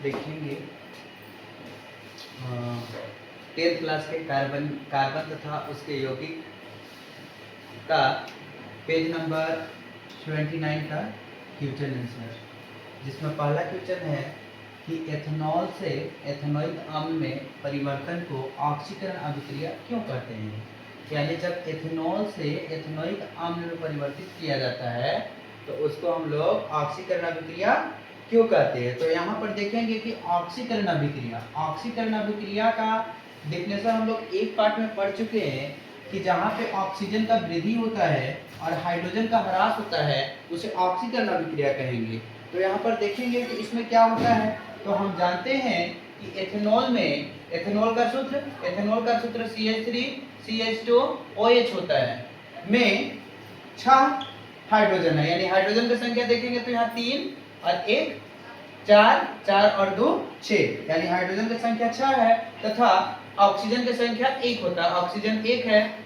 देखेंगे 10th class के carbon तथा उसके यौगिक का पेज नंबर 29 का क्वेश्चन आंसर, जिसमें पहला क्वेश्चन है कि एथेनॉल से एथेनॉइक अम्ल में परिवर्तन को ऑक्सीकरण अभिक्रिया क्यों कहते हैं। यानी जब एथेनॉल से एथेनॉइक अम्ल में परिवर्तित किया जाता है तो उसको हम लोग ऑक्सीकरण अभिक्रिया क्यों कहते हैं। तो यहाँ पर देखेंगे कि ऑक्सीकरण अभिक्रिया का डिफिनेशन हम लोग एक पार्ट में पढ़ चुके हैं कि जहाँ पे ऑक्सीजन का वृद्धि होता है और हाइड्रोजन का ह्रास होता है उसे ऑक्सीकरण अभिक्रिया कहेंगे। तो यहाँ पर देखेंगे कि इसमें क्या होता है। तो हम जानते हैं कि एथेनॉल में एथेनॉल का सूत्र CH3CH2OH होता है, में 6 हाइड्रोजन है। यानी हाइड्रोजन की संख्या देखेंगे तो यहाँ 3 और 1 4, 4 और 2 6, यानी हाइड्रोजन की संख्या 6 है तथा ऑक्सीजन की संख्या 1 होता है, ऑक्सीजन 1 है।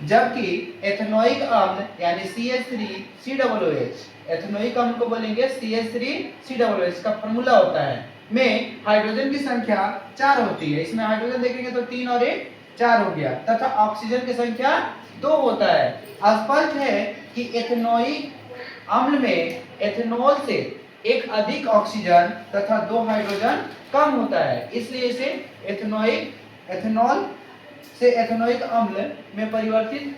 जबकि एथेनोइक अम्ल यानी CH3COOH, एथेनोइक अम्ल को बोलेंगे CH3COOH का फॉर्मूला होता है, में हाइड्रोजन की संख्या 4 होती है। इसमें हाइड्रोजन देखेंगे तो 3 और 1 4 हो गया तथा ऑक्सीजन की संख्या 2 होता है। स्पष्ट है कि एथेनोइक अम्ल में एथेनॉल से एक अधिक ऑक्सीजन तथा 2 हाइड्रोजन कम होता है, इसलिए इसे एथेनॉल से एथेनोइक अम्ल में परिवर्तित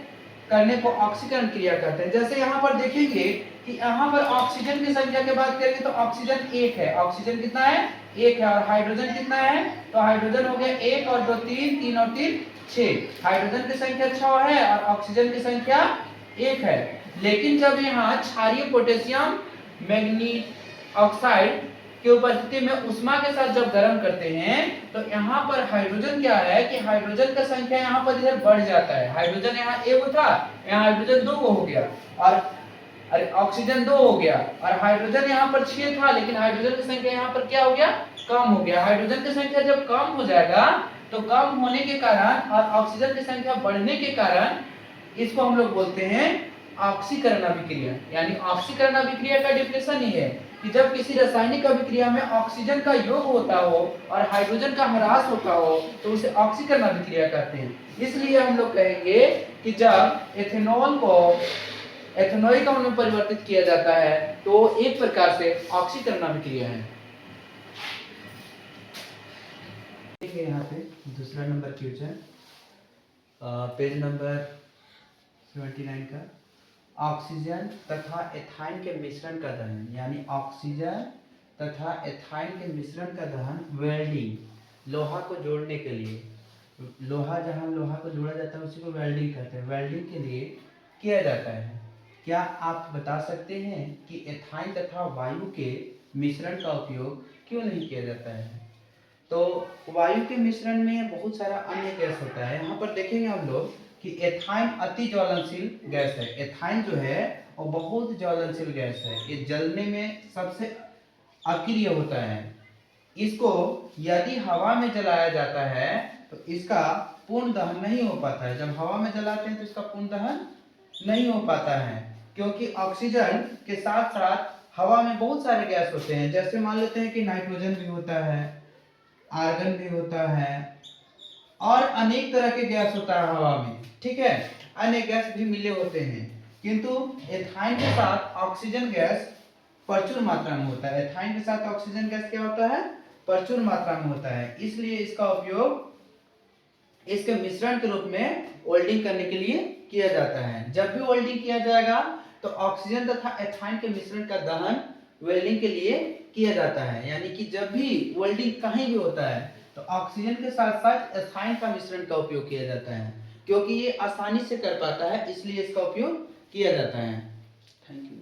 करने को ऑक्सीकरण क्रिया कहते हैं। जैसे यहाँ पर देखेंगे कि यहाँ पर ऑक्सीजन की संख्या की बात करेंगे तो ऑक्सीजन 1 है, ऑक्सीजन कितना है 1 है, और हाइड्रोजन कितना है, तो हाइड्रोजन हो गया 1 और 2 3, 3 और 3 6, हाइड्रोजन की संख्या 6 है और ऑक्सीजन की संख्या 1 है। लेकिन जब यहाँ क्षारीय पोटेशियम मैग्नीज ऑक्साइड की उपस्थिति में उष्मा के साथ जब गर्म करते हैं तो यहाँ पर हाइड्रोजन क्या है कि हाइड्रोजन का संख्या यहाँ पर इधर बढ़ जाता है। हाइड्रोजन यहाँ 1 था, यहाँ हाइड्रोजन 2 हो गया, और ऑक्सीजन 2 हो गया, और हाइड्रोजन यहाँ पर 6 था लेकिन हाइड्रोजन की संख्या यहाँ पर क्या हो गया, कम हो गया। हाइड्रोजन की संख्या जब कम हो जाएगा तो कम होने के कारण और ऑक्सीजन की संख्या बढ़ने के कारण इसको हम लोग बोलते हैं ऑक्सीकरण अभिक्रिया। यानी ऑक्सीकरण अभिक्रिया का डिफिनेशन ही है कि जब किसी रासायनिक अभिक्रिया में ऑक्सीजन का योग होता हो और हाइड्रोजन का ह्रास होता हो तो उसे ऑक्सीकरण अभिक्रिया कहते हैं। इसलिए हम लोग कहेंगे कि जब एथेनॉल को एथेनोइक अम्ल में परिवर्तित किया जाता है तो एक प्रकार से ऑक्सीकरण अभिक्रिया है। देखिए यहाँ पे दूसरा नंबर क्वेश्चन, पेज नंबर 29 का, ऑक्सीजन तथा एथाइन के मिश्रण का दहन, यानी ऑक्सीजन तथा एथाइन के मिश्रण का दहन वेल्डिंग, लोहा को जोड़ने के लिए, लोहा जहाँ लोहा को जोड़ा जाता है उसी को वेल्डिंग कहते हैं, वेल्डिंग के लिए किया जाता है। क्या आप बता सकते हैं कि एथाइन तथा वायु के मिश्रण का उपयोग क्यों नहीं किया जाता है। तो वायु के मिश्रण में बहुत सारा अन्य गैस होता है। यहाँ पर देखेंगे हम लोग कि एथाइन अति ज्वलनशील गैस है। एथाइन जो है वो बहुत ज्वलनशील गैस है, ये जलने में सबसे अक्रिय होता है। इसको यदि हवा में जलाया जाता है तो इसका पूर्ण दहन नहीं हो पाता है। जब हवा में जलाते हैं तो इसका पूर्ण दहन नहीं हो पाता है, क्योंकि ऑक्सीजन के साथ साथ हवा में बहुत सारे गैस होते हैं। जैसे मान लेते हैं कि नाइट्रोजन भी होता है, आर्गन भी होता है और अनेक तरह के गैस होता है हवा में, ठीक है, अन्य गैस भी मिले होते हैं। किंतु एथाइन के साथ ऑक्सीजन गैस प्रचुर मात्रा में होता है। एथाइन के साथ ऑक्सीजन गैस क्या होता है, प्रचुर मात्रा में होता है। इसलिए इसका उपयोग इसके मिश्रण के रूप में वेल्डिंग करने के लिए किया जाता है। जब भी वेल्डिंग किया जाएगा तो ऑक्सीजन तथा एथाइन के मिश्रण का दहन वेल्डिंग के लिए किया जाता है। यानी कि जब भी वेल्डिंग कहीं भी होता है तो ऑक्सीजन के साथ साथ एथाइन का मिश्रण का उपयोग किया जाता है, क्योंकि ये आसानी से कर पाता है, इसलिए इसका उपयोग किया जाता है। Thank you.